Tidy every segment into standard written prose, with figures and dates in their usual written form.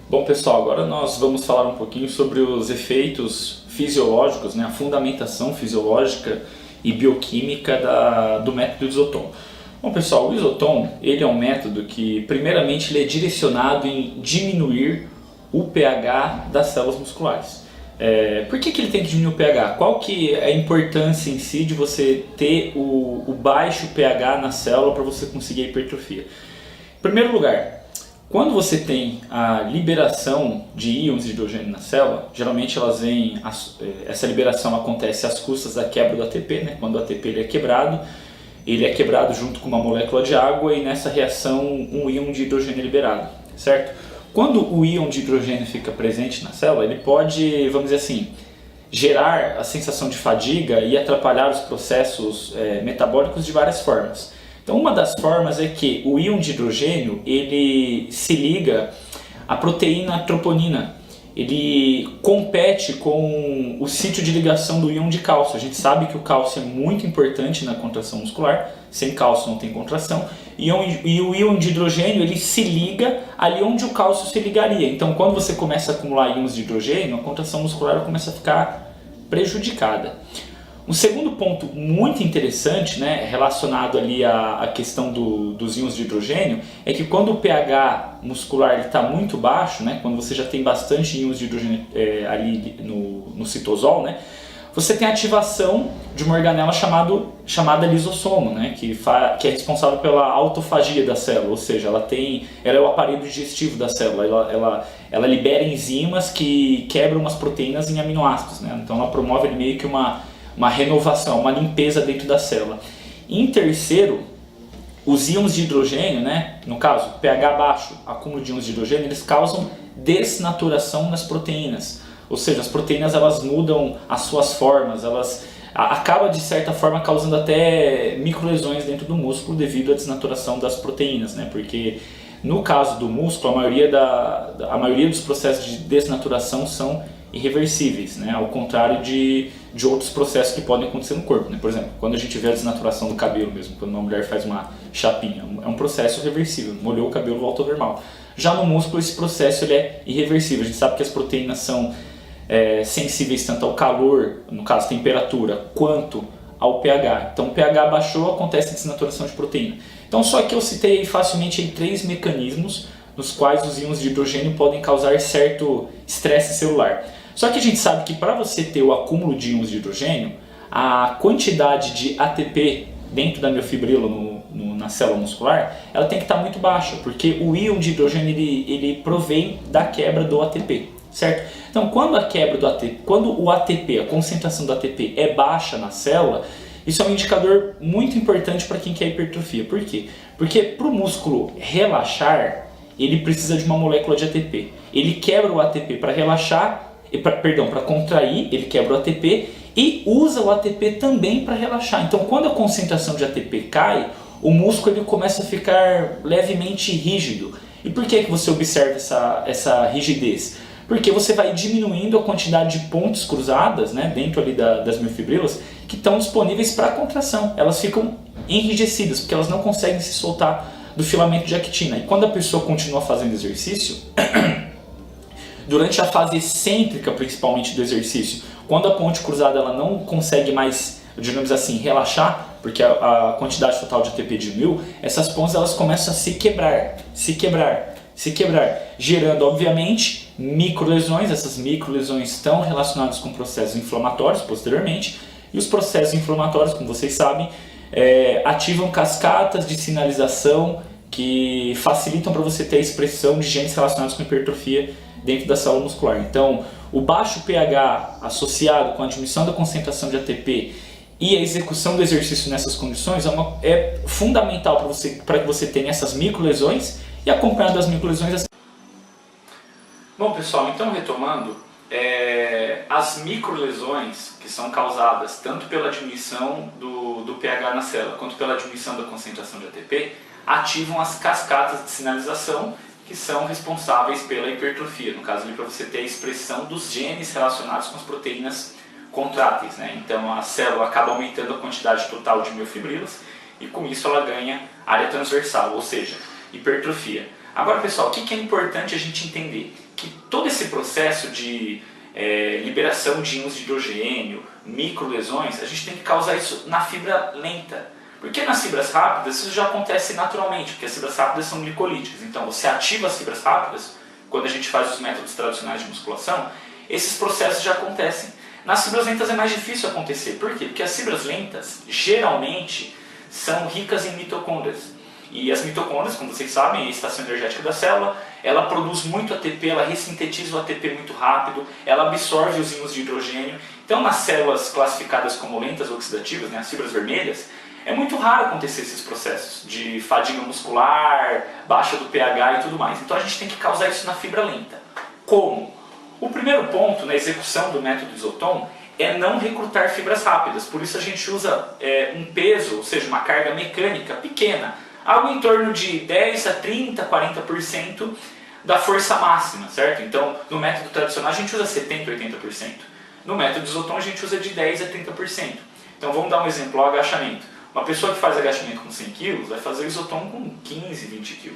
Bom pessoal, agora nós vamos falar um pouquinho sobre os efeitos fisiológicos, né, a fundamentação fisiológica e bioquímica do método Isotom. Bom pessoal, o Isotom ele é um método que primeiramente ele é direcionado em diminuir o pH das células musculares. Por que ele tem que diminuir o pH? Qual que é a importância em si de você ter o baixo pH na célula para você conseguir a hipertrofia? Em primeiro lugar, quando você tem a liberação de íons de hidrogênio na célula, geralmente essa liberação acontece às custas da quebra do ATP, né? Quando o ATP ele é quebrado junto com uma molécula de água e nessa reação um íon de hidrogênio é liberado, certo? Quando o íon de hidrogênio fica presente na célula, ele pode, vamos dizer assim, gerar a sensação de fadiga e atrapalhar os processos metabólicos de várias formas. Então uma das formas é que o íon de hidrogênio ele se liga à proteína troponina. Ele compete com o sítio de ligação do íon de cálcio. A gente sabe que o cálcio é muito importante na contração muscular. Sem cálcio não tem contração. E o íon de hidrogênio ele se liga ali onde o cálcio se ligaria. Então quando você começa a acumular íons de hidrogênio, a contração muscular começa a ficar prejudicada. Um segundo ponto muito interessante, né, relacionado ali à questão dos íons de hidrogênio, é que quando o pH muscular está muito baixo, né, quando você já tem bastante íons de hidrogênio ali no citosol, né, você tem a ativação de uma organela chamada lisossomo, né, que é responsável pela autofagia da célula, ou seja, ela é o aparelho digestivo da célula, ela libera enzimas que quebram as proteínas em aminoácidos, né, então ela promove meio que uma renovação, uma limpeza dentro da célula. Em terceiro, os íons de hidrogênio, né, no caso, pH baixo, acúmulo de íons de hidrogênio, eles causam desnaturação nas proteínas. Ou seja, as proteínas elas mudam as suas formas, acaba de certa forma causando até microlesões dentro do músculo devido à desnaturação das proteínas, né, porque no caso do músculo, a maioria dos processos de desnaturação são irreversíveis, né? Ao contrário de outros processos que podem acontecer no corpo, né? Por exemplo, quando a gente vê a desnaturação do cabelo mesmo, quando uma mulher faz uma chapinha, é um processo reversível, molhou o cabelo, volta ao normal. Já no músculo esse processo ele é irreversível, a gente sabe que as proteínas são sensíveis tanto ao calor, no caso temperatura, quanto ao pH. Então o pH baixou, acontece a desnaturação de proteína. Então só que eu citei facilmente aí 3 mecanismos nos quais os íons de hidrogênio podem causar certo estresse celular. Só que a gente sabe que para você ter o acúmulo de íons de hidrogênio, a quantidade de ATP dentro da miofibrila na célula muscular, ela tem que estar muito baixa, porque o íon de hidrogênio ele provém da quebra do ATP, certo? Então quando o ATP, a concentração do ATP é baixa na célula, isso é um indicador muito importante para quem quer hipertrofia. Por quê? Porque para o músculo relaxar, ele precisa de uma molécula de ATP. Ele quebra o ATP para relaxar, para contrair, ele quebra o ATP e usa o ATP também para relaxar. Então, quando a concentração de ATP cai, o músculo ele começa a ficar levemente rígido. E por que você observa essa rigidez? Porque você vai diminuindo a quantidade de pontes cruzadas, né, dentro ali das miofibrilas que estão disponíveis para a contração. Elas ficam enrijecidas, porque elas não conseguem se soltar do filamento de actina. E quando a pessoa continua fazendo exercício, durante a fase excêntrica principalmente do exercício, quando a ponte cruzada ela não consegue mais, digamos assim, relaxar, porque a quantidade total de ATP diminuiu, essas pontes elas começam a se quebrar, gerando obviamente microlesões. Essas microlesões estão relacionadas com processos inflamatórios posteriormente, e os processos inflamatórios, como vocês sabem, ativam cascatas de sinalização que facilitam para você ter a expressão de genes relacionados com hipertrofia dentro da célula muscular. Então, o baixo pH associado com a diminuição da concentração de ATP e a execução do exercício nessas condições é fundamental para que você tenha essas microlesões e acompanhado das microlesões. Bom pessoal, então retomando, as microlesões que são causadas tanto pela diminuição do pH na célula quanto pela diminuição da concentração de ATP ativam as cascatas de sinalização que são responsáveis pela hipertrofia, no caso ali para você ter a expressão dos genes relacionados com as proteínas contráteis, né? Então a célula acaba aumentando a quantidade total de miofibrilas e com isso ela ganha área transversal, ou seja, hipertrofia. Agora pessoal, o que é importante a gente entender? que todo esse processo de liberação de íons de hidrogênio, microlesões, a gente tem que causar isso na fibra lenta. Porque nas fibras rápidas isso já acontece naturalmente, porque as fibras rápidas são glicolíticas. Então você ativa as fibras rápidas, quando a gente faz os métodos tradicionais de musculação, esses processos já acontecem. Nas fibras lentas é mais difícil acontecer. Por quê? Porque as fibras lentas, geralmente, são ricas em mitocôndrias. E as mitocôndrias, como vocês sabem, é a estação energética da célula, ela produz muito ATP, ela ressintetiza o ATP muito rápido, ela absorve os íons de hidrogênio. Então, nas células classificadas como lentas oxidativas, né, as fibras vermelhas, é muito raro acontecer esses processos de fadiga muscular, baixa do pH e tudo mais. Então, a gente tem que causar isso na fibra lenta. Como? O primeiro ponto na execução do método Isoton é não recrutar fibras rápidas. Por isso a gente usa um peso, ou seja, uma carga mecânica pequena, algo em torno de 10 a 30, 40% da força máxima, certo? Então, no método tradicional a gente usa 70, 80%. No método Isoton a gente usa de 10 a 30%. Então, vamos dar um exemplo, o agachamento. Uma pessoa que faz agachamento com 100 kg vai fazer o Isoton com 15, 20 kg.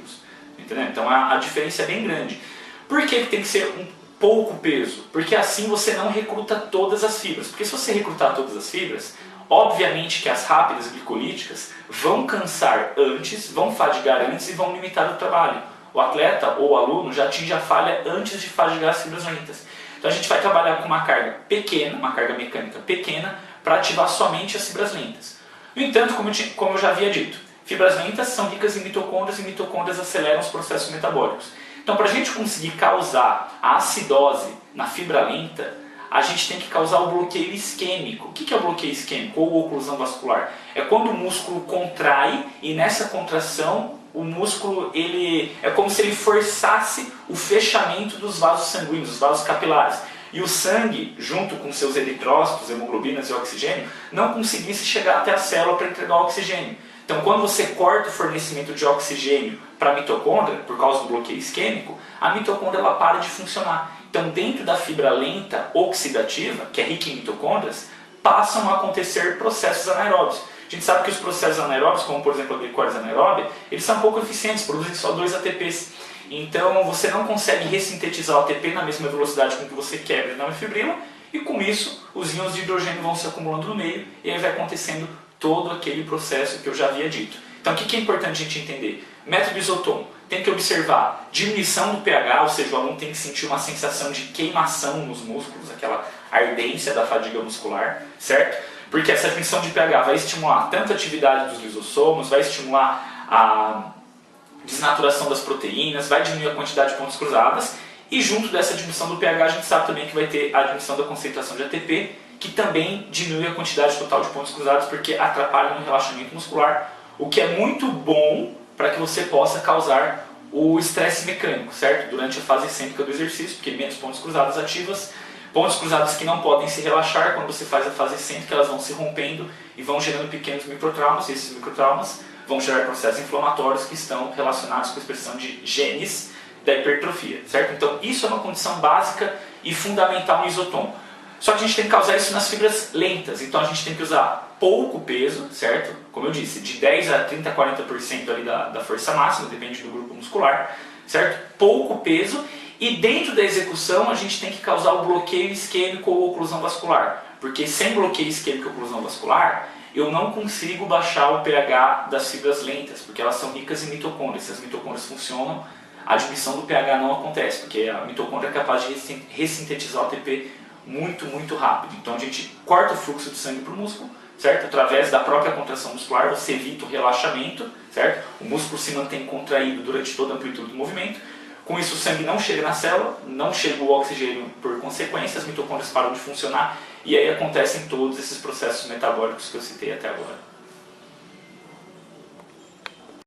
Entendeu? Então, a diferença é bem grande. Por que tem que ser um pouco peso? Porque assim você não recruta todas as fibras. Porque se você recrutar todas as fibras, obviamente que as rápidas glicolíticas vão cansar antes, vão fadigar antes e vão limitar o trabalho. O atleta ou o aluno já atinge a falha antes de fadigar as fibras lentas. Então a gente vai trabalhar com uma carga pequena, uma carga mecânica pequena, para ativar somente as fibras lentas. No entanto, como eu já havia dito, fibras lentas são ricas em mitocôndrias e mitocôndrias aceleram os processos metabólicos. Então, para a gente conseguir causar a acidose na fibra lenta, a gente tem que causar o bloqueio isquêmico. O que é o bloqueio isquêmico ou oclusão vascular? É quando o músculo contrai e nessa contração o músculo é como se ele forçasse o fechamento dos vasos sanguíneos, dos vasos capilares. E o sangue, junto com seus eritrócitos, hemoglobinas e oxigênio, não conseguisse chegar até a célula para entregar o oxigênio. Então, quando você corta o fornecimento de oxigênio para a mitocôndria, por causa do bloqueio isquêmico, a mitocôndria ela para de funcionar. Então, dentro da fibra lenta oxidativa, que é rica em mitocôndrias, passam a acontecer processos anaeróbios. A gente sabe que os processos anaeróbios, como por exemplo a glicólise anaeróbia, eles são pouco eficientes, produzem só 2 ATPs. Então, você não consegue ressintetizar o ATP na mesma velocidade com que você quebra e não fibrila, e com isso, os íons de hidrogênio vão se acumulando no meio, e aí vai acontecendo todo aquele processo que eu já havia dito. Então, o que é importante a gente entender? Método Isoton tem que observar diminuição do pH, ou seja, o aluno tem que sentir uma sensação de queimação nos músculos, aquela ardência da fadiga muscular, certo? Porque essa diminuição de pH vai estimular tanto a atividade dos lisossomos, vai estimular a desnaturação das proteínas, vai diminuir a quantidade de pontos cruzadas, e junto dessa diminuição do pH a gente sabe também que vai ter a diminuição da concentração de ATP, que também diminui a quantidade total de pontos cruzados porque atrapalha no relaxamento muscular, o que é muito bom para que você possa causar o estresse mecânico, certo? Durante a fase excêntrica do exercício, porque menos pontos cruzados ativas, pontos cruzados que não podem se relaxar, quando você faz a fase excêntrica elas vão se rompendo e vão gerando pequenos microtraumas, e esses microtraumas vão gerar processos inflamatórios que estão relacionados com a expressão de genes da hipertrofia, certo? Então isso é uma condição básica e fundamental no Isoton. Só que a gente tem que causar isso nas fibras lentas, então a gente tem que usar pouco peso, certo? Como eu disse, de 10 a 30, 40% ali da força máxima, depende do grupo muscular, certo? Pouco peso, e dentro da execução a gente tem que causar o bloqueio isquêmico ou oclusão vascular, porque sem bloqueio isquêmico ou oclusão vascular, eu não consigo baixar o pH das fibras lentas, porque elas são ricas em mitocôndrias. Se as mitocôndrias funcionam, a diminuição do pH não acontece, porque a mitocôndria é capaz de ressintetizar o ATP muito, muito rápido. Então a gente corta o fluxo de sangue para o músculo, certo? Através da própria contração muscular você evita o relaxamento, certo? O músculo se mantém contraído durante toda a amplitude do movimento. Com isso o sangue não chega na célula, não chega o oxigênio por consequência, as mitocôndrias param de funcionar e aí acontecem todos esses processos metabólicos que eu citei até agora.